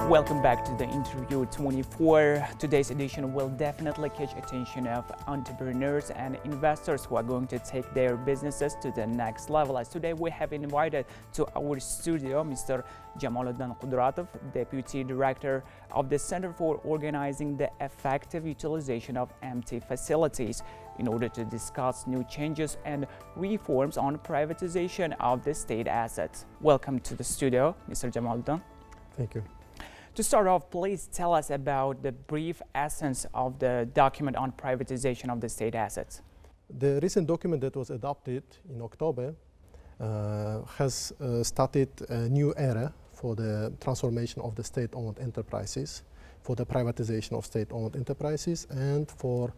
Welcome back to the interview 24. Today's edition will definitely catch attention of entrepreneurs and investors who are going to take their businesses to the next level. As today we have invited to our studio Mr. Davlat, Deputy Director of the Center for Organizing the Effective Utilization of Empty Facilities, in order to discuss new changes and reforms on privatization of the state assets. Welcome to the studio, Mr. Davlat. Thank you. To start off, please tell us about the brief essence of the document on privatization of the state assets. The recent document that was adopted in October has started a new era for the transformation of the state-owned enterprises, for the privatization of state-owned enterprises, and for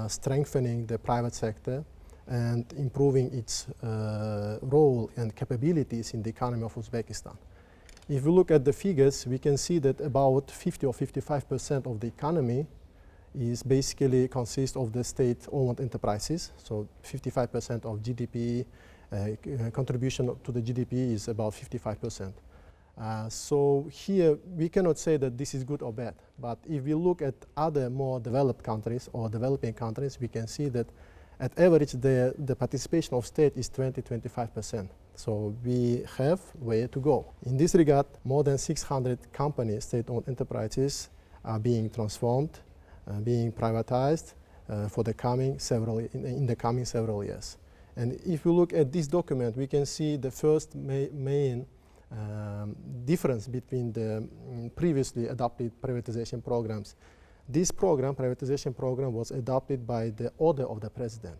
strengthening the private sector and improving its role and capabilities in the economy of Uzbekistan. If we look at the figures, we can see that about 50 or 55% of the economy is basically consists of the state-owned enterprises. So 55% of GDP, contribution to the GDP is about 55%. So here we cannot say that this is good or bad, but if we look at other more developed countries or developing countries, we can see that at average the participation of state is 20-25%. So we have way to go. In this regard, more than 600 companies, state-owned enterprises, are being transformed, being privatized for the coming in the coming several years. And if we look at this document, we can see the first main difference between the previously adopted privatization programs. This program, privatization program, was adopted by the order of the president.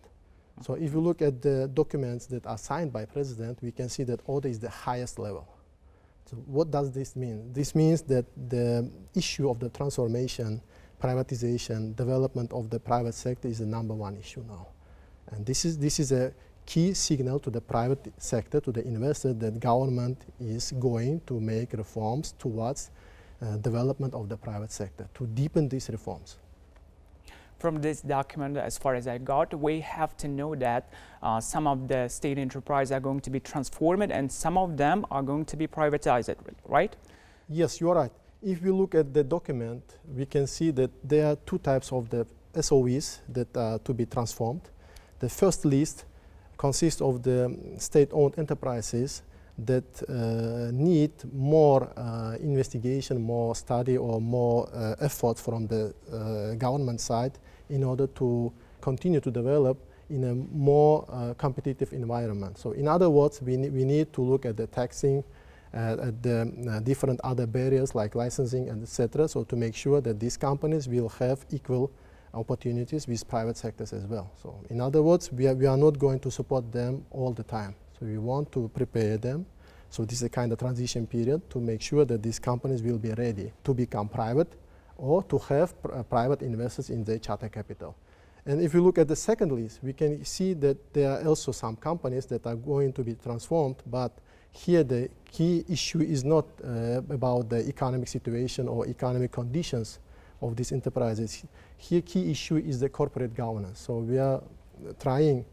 So if you look at the documents that are signed by president, we can see that order is the highest level. So what does this mean? This means that the issue of the transformation, privatization, development of the private sector is the #1 issue now. And this is a key signal to the private sector, to the investor, that government is going to make reforms towards development of the private sector, to deepen these reforms. From this document, as far as I got, we have to know that some of the state enterprises are going to be transformed and some of them are going to be privatized, right? Yes, you are right. If we look at the document, we can see that there are two types of the SOEs that are to be transformed. The first list consists of the state-owned enterprises that need more investigation, more study, or more effort from the government side in order to continue to develop in a more competitive environment. So in other words, we need to look at the taxing, at the different other barriers like licensing and etc. So to make sure that these companies will have equal opportunities with private sectors as well. So in other words, we are not going to support them all the time. So we want to prepare them. So this is a kind of transition period to make sure that these companies will be ready to become private or to have private investors in their charter capital. And if you look at the second list, we can see that there are also some companies that are going to be transformed, but here the key issue is not about the economic situation or economic conditions of these enterprises. Here key issue is the corporate governance. So we are trying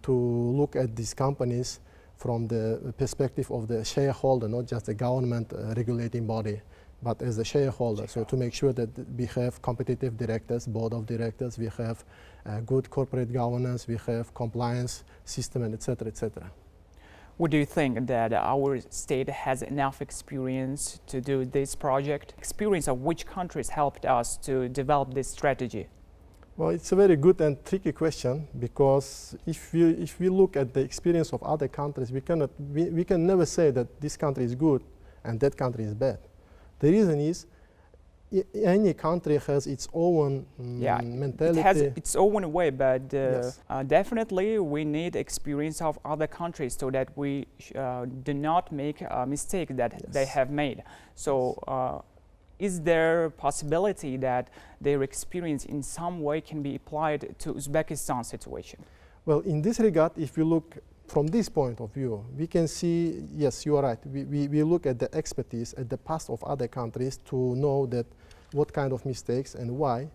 to look at these companies from the perspective of the shareholder, not just the government regulating body, but as a shareholder. So to make sure that we have competitive directors, board of directors, we have good corporate governance, we have compliance system, and etc., etc. Would you think that our state has enough experience to do this project? Experience of which countries helped us to develop this strategy? Well, it's a very good and tricky question, because if we look at the experience of other countries, we can never say that this country is good and that country is bad. The reason is any country has its own mentality. It has its own way, but Yes. Definitely we need experience of other countries so that we do not make a mistake that Yes. they have made. So is there a possibility that their experience in some way can be applied to Uzbekistan's situation? Well, in this regard, if you look from this point of view, we can see, yes, you are right. We look at the expertise, at the past of other countries to know that what kind of mistakes and why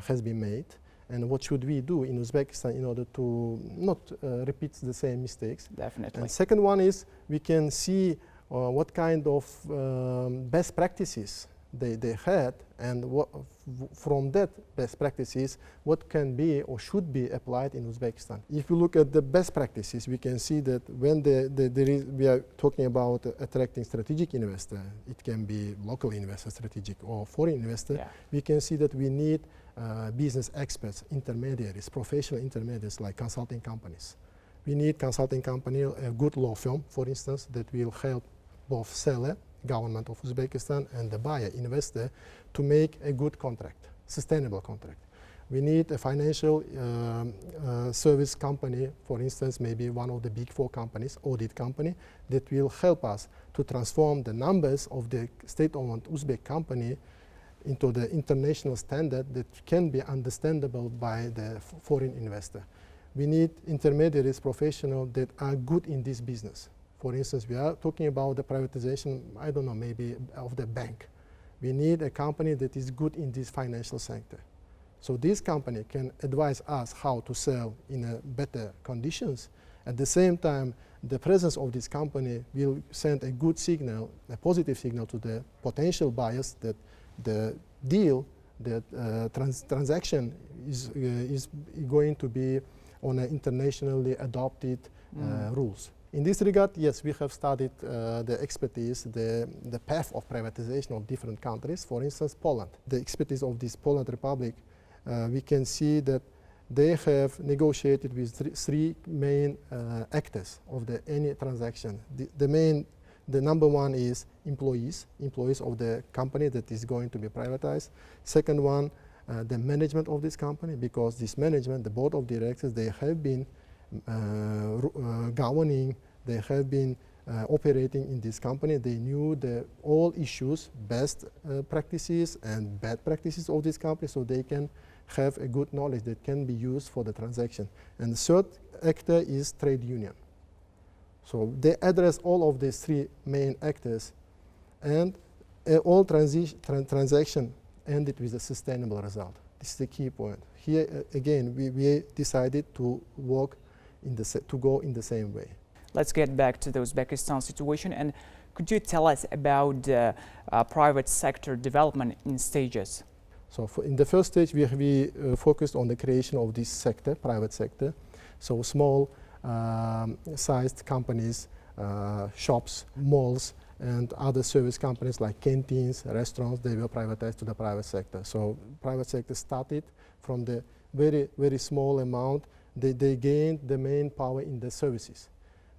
has been made, and what should we do in Uzbekistan in order to not repeat the same mistakes. Definitely. And second one is we can see what kind of best practices they had, and from that best practices, what can be or should be applied in Uzbekistan. If you look at the best practices, we can see that when we are talking about attracting strategic investor, it can be local investor, strategic, or foreign investor, Yeah. we can see that we need business experts, intermediaries, professional intermediaries like consulting companies. We need consulting company, a good law firm, for instance, that will help both seller, government of Uzbekistan, and the buyer, investor, to make a good contract, sustainable contract. We need a financial service company, for instance, maybe one of the big four companies, audit company, that will help us to transform the numbers of the state-owned Uzbek company into the international standard that can be understandable by the foreign investor. We need intermediaries, professionals that are good in this business. For instance, we are talking about the privatization, I don't know, maybe of the bank. We need a company that is good in this financial sector. So this company can advise us how to sell in a better conditions. At the same time, the presence of this company will send a good signal, a positive signal to the potential buyers that the deal, that transaction is going to be on an internationally adopted rules. In this regard, yes, we have studied the expertise, the path of privatization of different countries. For instance, Poland. The expertise of this Poland Republic, we can see that they have negotiated with three main actors of any transaction. The number one is employees of the company that is going to be privatized. Second one, the management of this company, because this management, the board of directors, they have been governing, they have been operating in this company. They knew all issues, best practices and bad practices of this company, so they can have a good knowledge that can be used for the transaction. And the third actor is trade union. So they address all of these three main actors, and all transaction ended with a sustainable result. This is the key point. Here again, we decided to work to go in the same way. Let's get back to the Uzbekistan situation, and could you tell us about the private sector development in stages? So in the first stage, we focused on the creation of this sector, private sector. So small sized companies, shops, malls, and other service companies like canteens, restaurants, they were privatized to the private sector. So private sector started from the very, very small amount. They gained the main power in the services.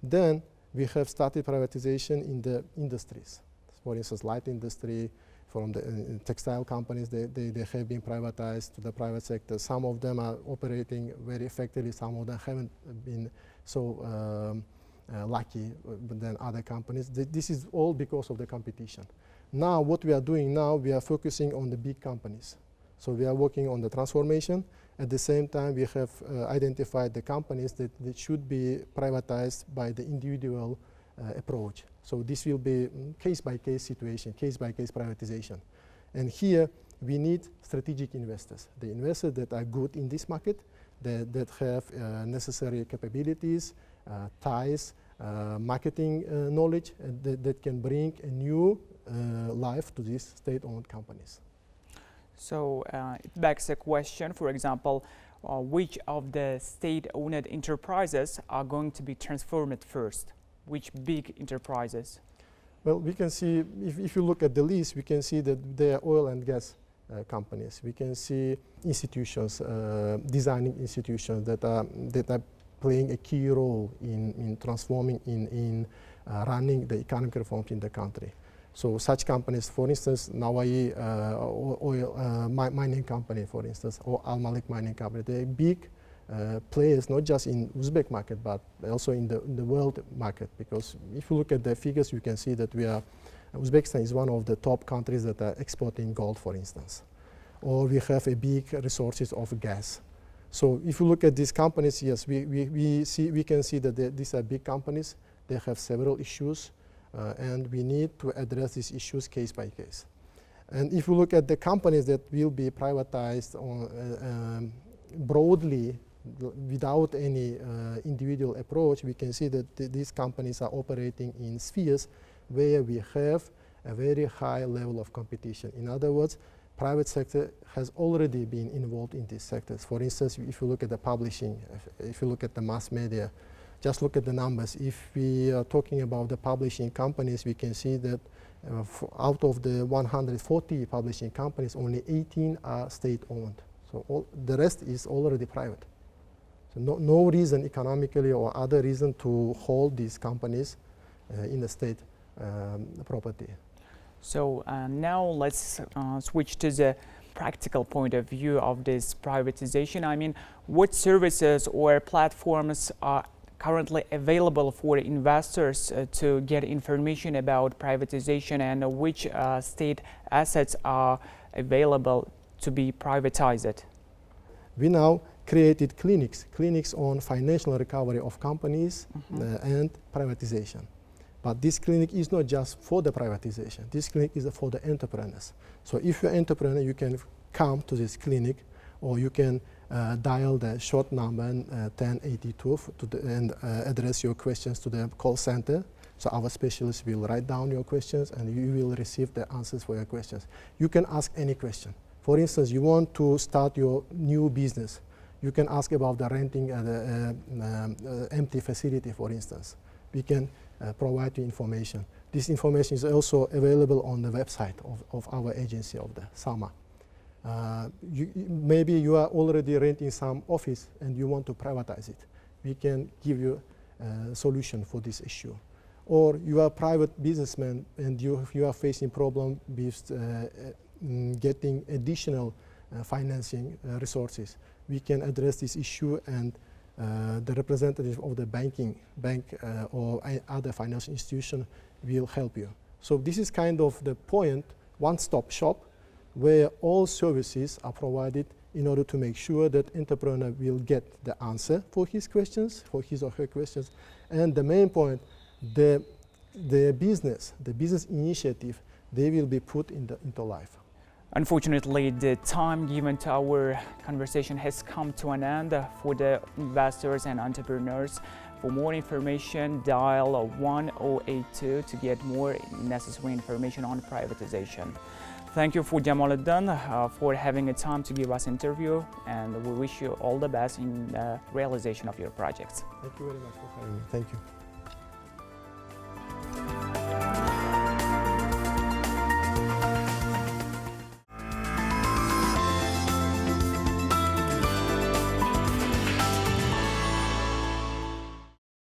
Then we have started privatization in the industries. For instance, light industry, from the textile companies, they have been privatized to the private sector. Some of them are operating very effectively, some of them haven't been so lucky than other companies. This is all because of the competition. Now what we are doing now, we are focusing on the big companies. So we are working on the transformation. At the same time, we have identified the companies that should be privatized by the individual approach. So this will be case-by-case situation, case-by-case privatization. And here we need strategic investors, the investors that are good in this market, that have necessary capabilities, ties, marketing knowledge, that can bring a new life to these state-owned companies. So it begs a question, for example, which of the state-owned enterprises are going to be transformed first? Which big enterprises? Well, we can see, if you look at the list, we can see that they are oil and gas companies. We can see institutions, designing institutions that are playing a key role in transforming, in running the economic reforms in the country. So such companies, for instance, Nawai oil mining company, for instance, or Al Malik mining company, they are big players, not just in Uzbek market, but also in the world market. Because if you look at the figures, you can see that Uzbekistan is one of the top countries that are exporting gold, for instance. Or we have a big resources of gas. So if you look at these companies, yes, we can see that these are big companies. They have several issues, and we need to address these issues case by case. And if you look at the companies that will be privatized broadly, without any individual approach, we can see that these companies are operating in spheres where we have a very high level of competition. In other words, private sector has already been involved in these sectors. For instance, if you look at the publishing, if you look at the mass media, just look at the numbers. If we are talking about the publishing companies, we can see that out of the 140 publishing companies, only 18 are state-owned. So the rest is already private. So no reason economically or other reason to hold these companies in the state property. So now let's switch to the practical point of view of this privatization. I mean, what services or platforms are currently available for investors to get information about privatization, and which state assets are available to be privatized? We now created clinics on financial recovery of companies and privatization. But this clinic is not just for the privatization. This clinic is for the entrepreneurs. So if you're an entrepreneur, you can come to this clinic, or you can dial the short number 1082 and address your questions to the call center. So our specialists will write down your questions and you will receive the answers for your questions. You can ask any question. For instance, you want to start your new business. You can ask about the renting the empty facility, for instance. We can provide you information. This information is also available on the website of our agency, of the SAMA. Maybe you are already renting some office and you want to privatize it. We can give you a solution for this issue. Or you are a private businessman and you are facing problem with getting additional financing resources. We can address this issue, and the representative of the bank or other financial institution will help you. So this is kind of the point, one-stop shop, where all services are provided in order to make sure that entrepreneur will get the answer for his questions, for his or her questions. And the main point, the business initiative, they will be put into life. Unfortunately, the time given to our conversation has come to an end for the investors and entrepreneurs. For more information, dial 1082 to get more necessary information on privatization. Thank you for Jamaluddin for having a time to give us an interview, and we wish you all the best in the realization of your projects. Thank you very much for having me. Thank you.